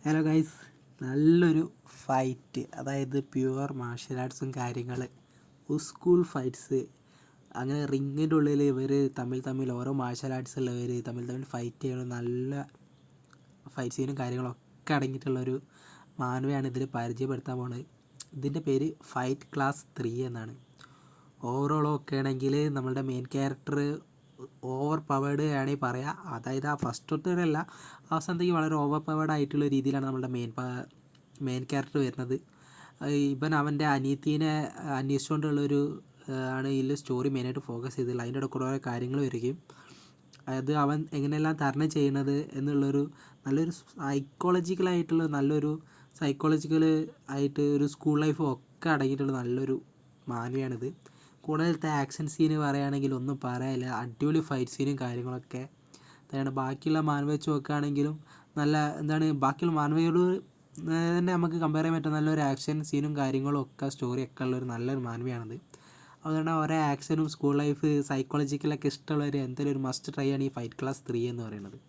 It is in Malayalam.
ഹലോ ഗൈസ്, നല്ലൊരു ഫൈറ്റ്, അതായത് പ്യുവർ മാർഷ്യൽ ആർട്സും കാര്യങ്ങൾ, സ്കൂൾ ഫൈറ്റ്സ്, അങ്ങനെ റിങ്ങിൻ്റെ ഉള്ളിൽ ഇവർ തമ്മിൽ ഓരോ മാർഷ്യൽ ആർട്സ് ഉള്ളവർ തമ്മിൽ ഫൈറ്റ് ചെയ്യണം. നല്ല ഫൈറ്റ് സീനും കാര്യങ്ങളൊക്കെ അടങ്ങിയിട്ടുള്ളൊരു മാനുവയാണ് ഇതിൽ പരിചയപ്പെടുത്താൻ പോകുന്നത്. ഇതിൻ്റെ പേര് ഫൈറ്റ് ക്ലാസ് 3 എന്നാണ്. ഓവറോളൊക്കെ ആണെങ്കിൽ നമ്മളുടെ മെയിൻ ക്യാരക്ടർ ഓവർ പവേർഡ് ആണെങ്കിൽ പറയാം. അതായത് ആ ഫസ്റ്റത്തെയല്ല, അവസാനത്തേക്ക് വളരെ ഓവർ പവേർഡ് ആയിട്ടുള്ള രീതിയിലാണ് നമ്മളുടെ മെയിൻ ക്യാരക്ടർ വരുന്നത്. ഇവൻ അവൻ്റെ അനിയത്തീനെ അന്വേഷിച്ചുകൊണ്ടുള്ളൊരു ആണ് ഇതിൽ സ്റ്റോറി മെയിനായിട്ട് ഫോക്കസ് ചെയ്തിട്ടുള്ളത്. അതിൻ്റെ ഇടയിൽ കുറേ കാര്യങ്ങൾ വരികയും അത് അവൻ എങ്ങനെയെല്ലാം തരണം ചെയ്യുന്നത് എന്നുള്ളൊരു നല്ലൊരു സൈക്കോളജിക്കൽ ആയിട്ട് ഒരു സ്കൂൾ ലൈഫും ഒക്കെ അടങ്ങിയിട്ടുള്ള നല്ലൊരു മാനുവയാണിത്. കൂടുതലത്തെ ആക്ഷൻ സീന് പറയുകയാണെങ്കിൽ ഒന്നും പറയാനില്ല. അടിപൊളി ഫൈറ്റ് സീനും കാര്യങ്ങളൊക്കെ തന്നെയാണ്. ബാക്കിയുള്ള മാനുവ വെച്ച് നോക്കുകയാണെങ്കിലും ബാക്കിയുള്ള മാനുവയോട് തന്നെ നമുക്ക് കമ്പയർ ചെയ്യാൻ പറ്റുന്ന നല്ലൊരു ആക്ഷൻ സീനും കാര്യങ്ങളും ഒക്കെ സ്റ്റോറിയൊക്കെ ഉള്ളൊരു നല്ലൊരു മാനുവയാണിത്. അതുകൊണ്ട് ഓരോ ആക്ഷനും സ്കൂൾ ലൈഫ് സൈക്കോളജിക്കലൊക്കെ ഇഷ്ടമുള്ളവർ എന്തായാലും ഒരു മസ്റ്റ് ട്രൈ ആണ് ഈ ഫൈറ്റ് ക്ലാസ് 3 എന്ന് പറയുന്നത്.